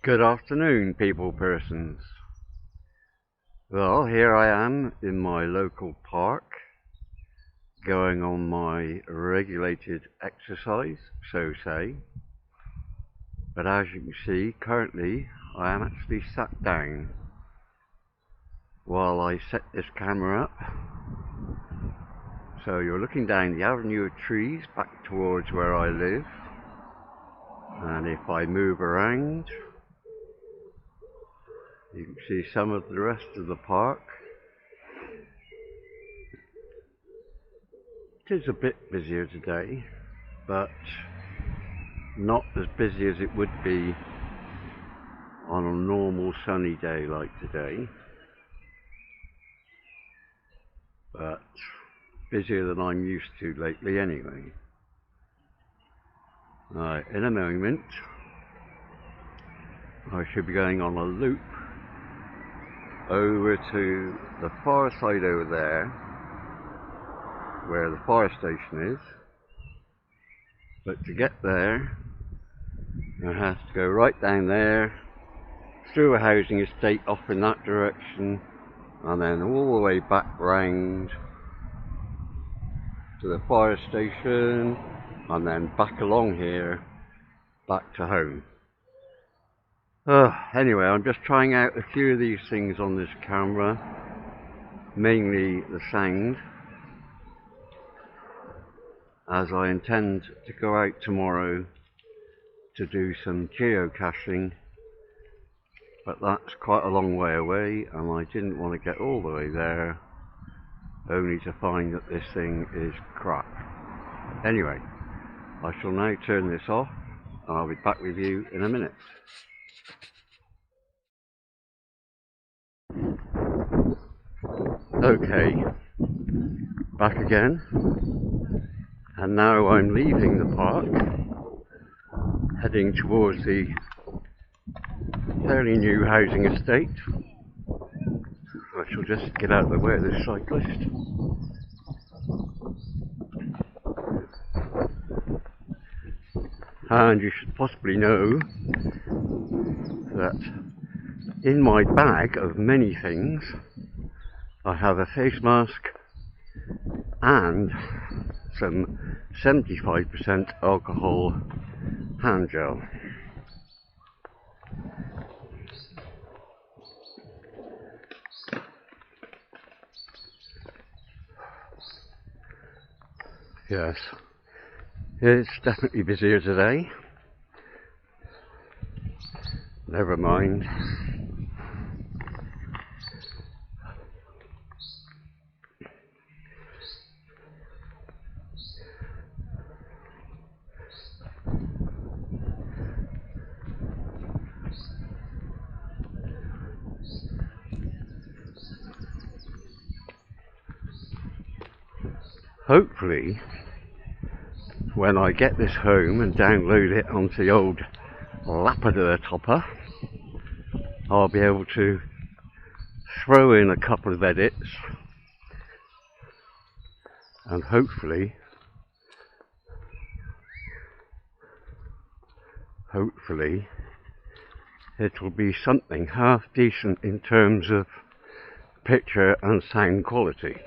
Good afternoon, people persons. Well, here I am in my local park, going on my regulated exercise, so say. But as you can see, currently I am actually sat down while I set this camera up. So you're looking down the avenue of trees back towards where I live. And if I move around, you can see some of the rest of the park. It is a bit busier today, but not as busy as it would be on a normal sunny day like today. But busier than I'm used to lately anyway. Right, in a moment I should be going on a loop over to the far side over there where the fire station is, but to get there I have to go right down there, through a housing estate off in that direction, and then all the way back round to the fire station, and then back along here back to home. Anyway, I'm just trying out a few of these things on this camera, mainly the sound, as I intend to go out tomorrow to do some geocaching, but that's quite a long way away and I didn't want to get all the way there only to find that this thing is crap. Anyway, I shall now turn this off and I'll be back with you in a minute. Okay, back again, and now I'm leaving the park, heading towards the fairly new housing estate. I shall just get out of the way of this cyclist. And you should possibly know that in my bag of many things I have a face mask and some 75% alcohol hand gel. Yes, it's definitely busier today. Never mind. Hopefully, when I get this home and download it onto the old Lapidator topper, I'll be able to throw in a couple of edits and hopefully it will be something half decent in terms of picture and sound quality.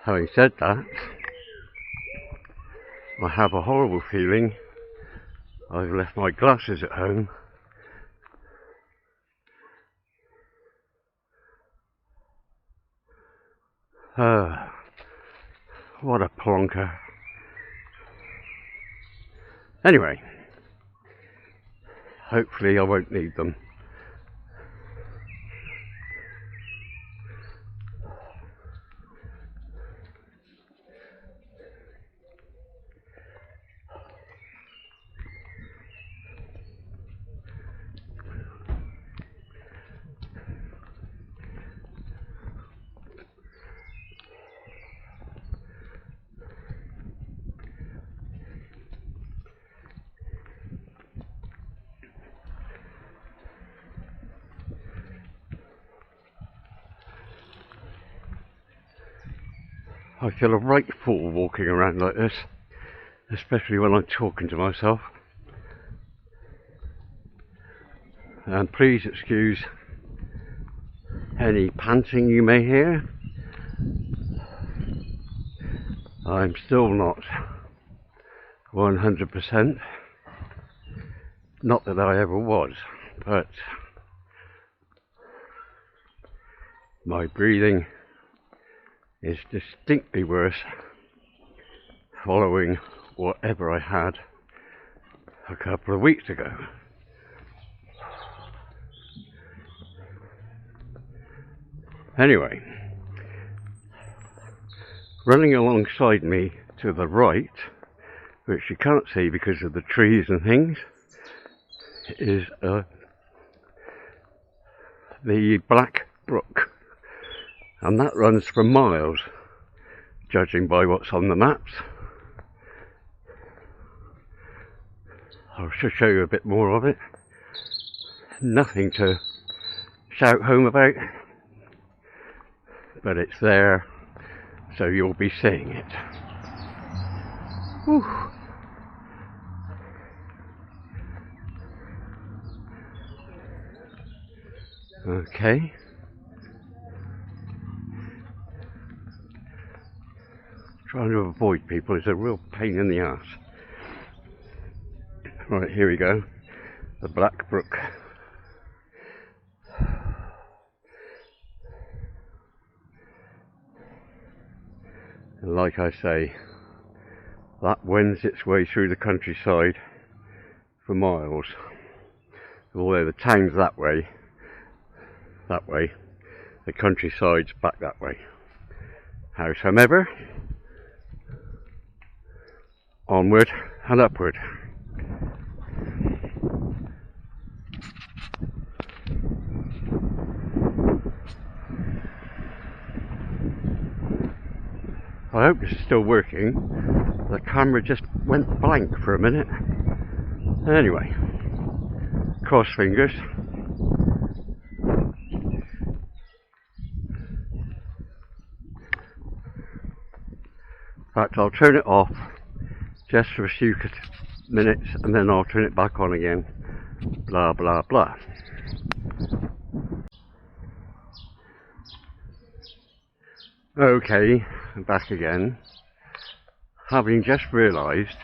Having said that, I have a horrible feeling I've left my glasses at home. What a plonker. Anyway, hopefully I won't need them. I feel a right fool walking around like this, especially when I'm talking to myself. And please excuse any panting you may hear. I'm still not 100%. Not that I ever was, but my breathing is distinctly worse following whatever I had a couple of weeks ago. Anyway, running alongside me to the right, which you can't see because of the trees and things, is the Black Brook, and that runs for miles, judging by what's on the maps. I'll just show you a bit more of it. Nothing to shout home about, but it's there, so you'll be seeing it. Whew. Okay. Trying to avoid people is a real pain in the ass. Right, here we go. The Black Brook. And like I say, that wends its way through the countryside for miles. Although the town's that way, the countryside's back that way. Howsoever, onward and upward. I hope this is still working. The camera just went blank for a minute. Anyway, cross fingers. In fact, I'll turn it off just for a few minutes and then I'll turn it back on again. Blah blah blah. Okay, I'm back again. Having just realised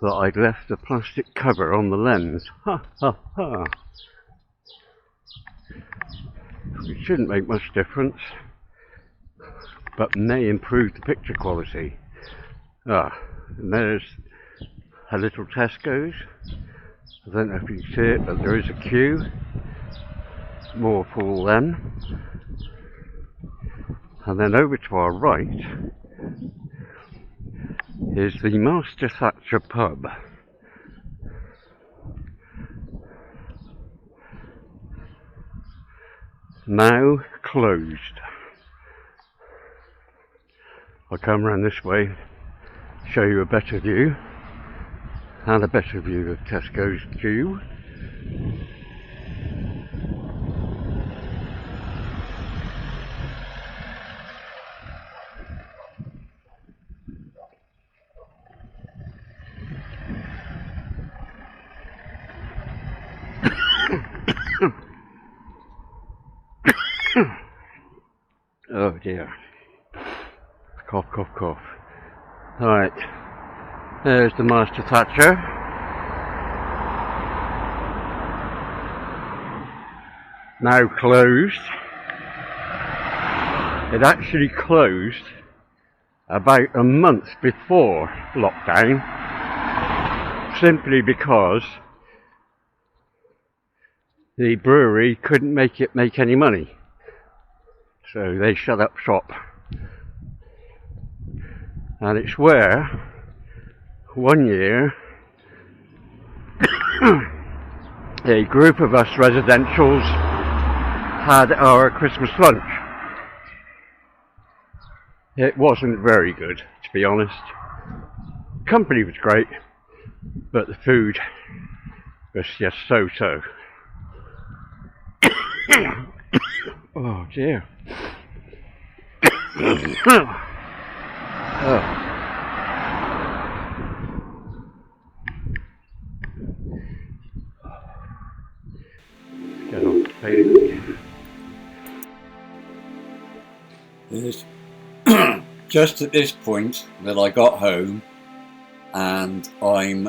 that I'd left the plastic cover on the lens. Ha ha ha. It shouldn't make much difference, but may improve the picture quality. And there's a little Tesco's. I don't know if you can see it, but there is a queue. More full then. And then over to our right is the Master Thatcher pub. Now closed. I'll come round this way, show you a better view, and a better view of Tesco's queue. Oh dear. Cough, cough, cough. Alright. There's the Master Thatcher. Now closed. It actually closed about a month before lockdown, simply because the brewery couldn't make any money. So they shut up shop. And it's where one year a group of us residentials had our Christmas lunch. It wasn't very good, to be honest. Company was great, but the food was just so-so. Oh dear. Oh. Get off the page. It's just at this point that I got home and I'm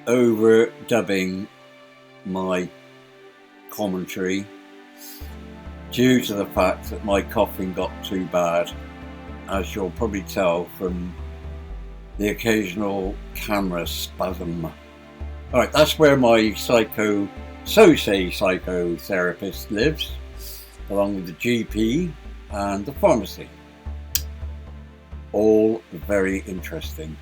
overdubbing my commentary due to the fact that my coughing got too bad, as you'll probably tell from the occasional camera spasm. Alright, that's where my psychotherapist lives, along with the GP and the pharmacy. All very interesting.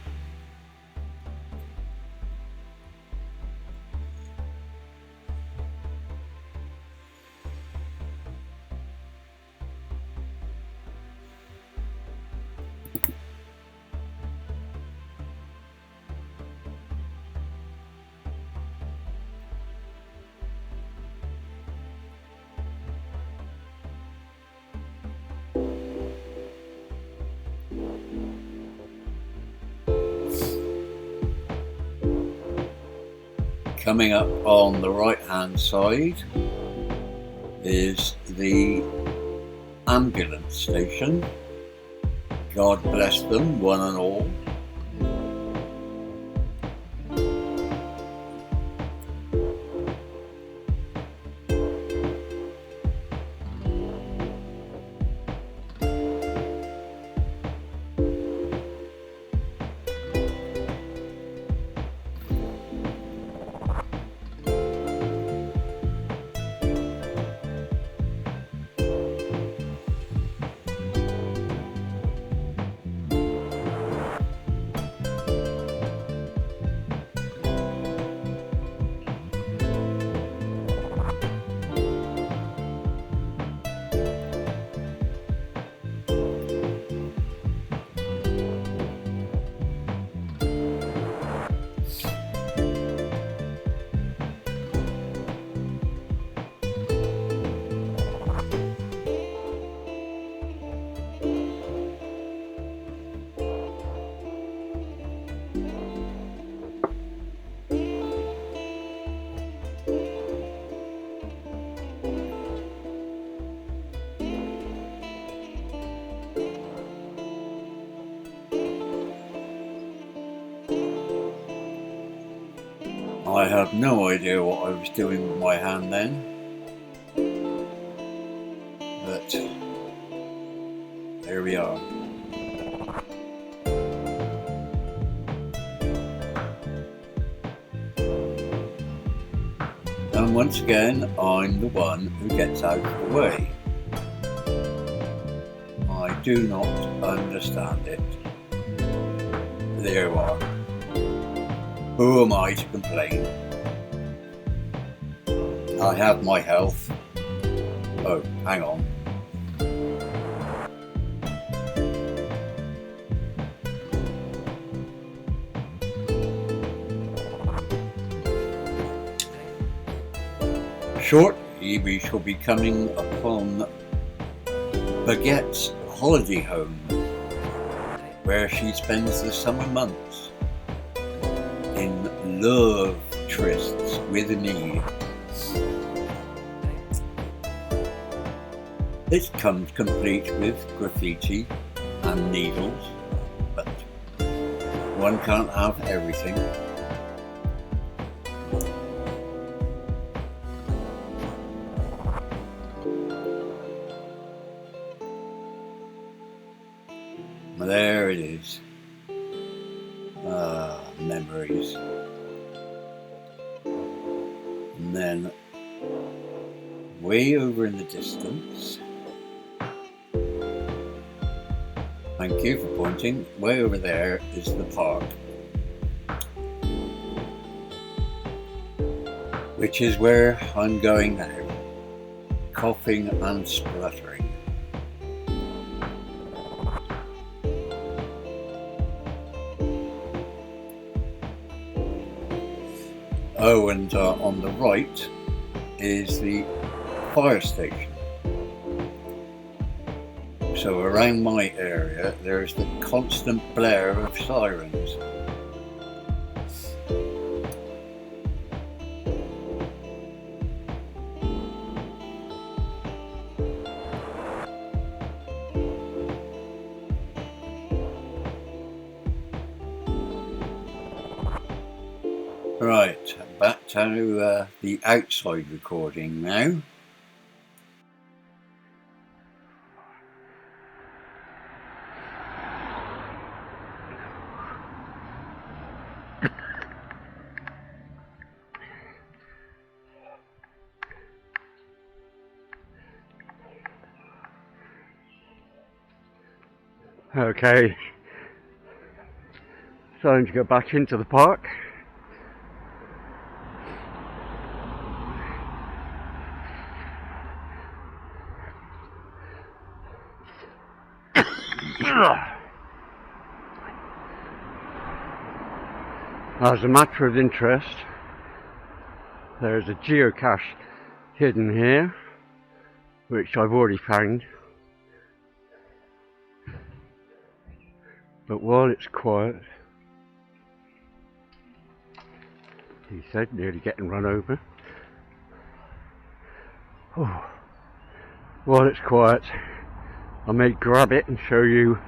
Coming up on the right hand side is the ambulance station. God bless them, one and all. I have no idea what I was doing with my hand then, but there we are. And once again, I'm the one who gets out of the way. I do not understand it. There you are. Who am I to complain? I have my health. Oh, hang on. Shortly we shall be coming upon Baguette's holiday home, where she spends the summer months in love trysts with me. It comes complete with graffiti and needles, but one can't have everything. There it is. Memories. And then way over in the distance, thank you for pointing, way over there is the park, which is where I'm going now, coughing and spluttering. Oh, and on the right is the fire station. So around my area there's the constant blare of sirens. Right, back to the outside recording now. Okay, time to go back into the park. As a matter of interest, there's a geocache hidden here, which I've already found. But while it's quiet, he said, nearly getting run over. Oh. While it's quiet, I may grab it and show you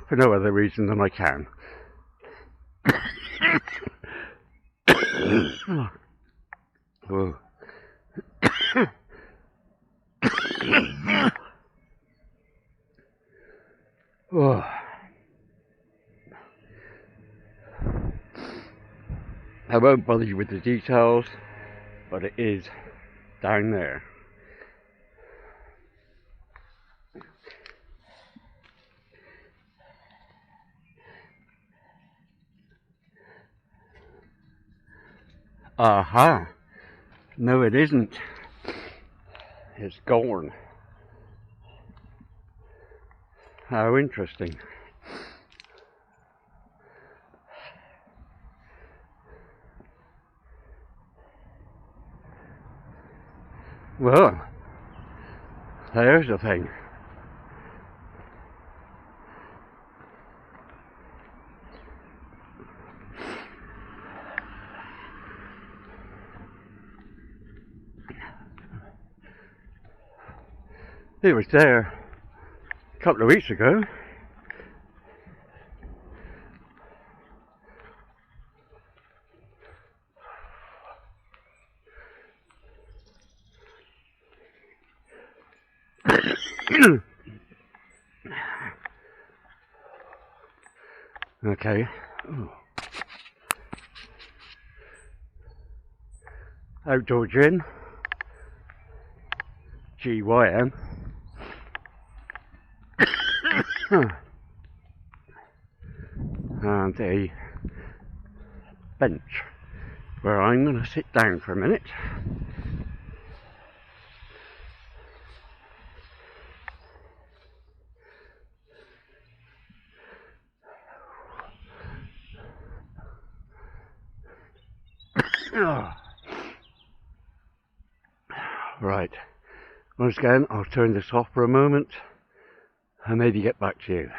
for no other reason than I can. Oh. Oh. I won't bother you with the details, but it is down there. Aha! No, it isn't. It's gone. How interesting. Well, there's the thing. It was there a couple of weeks ago. Okay. Ooh. Outdoor gin. GYM. And a bench where I'm going to sit down for a minute. Right, once again I'll turn this off for a moment and maybe get back to you.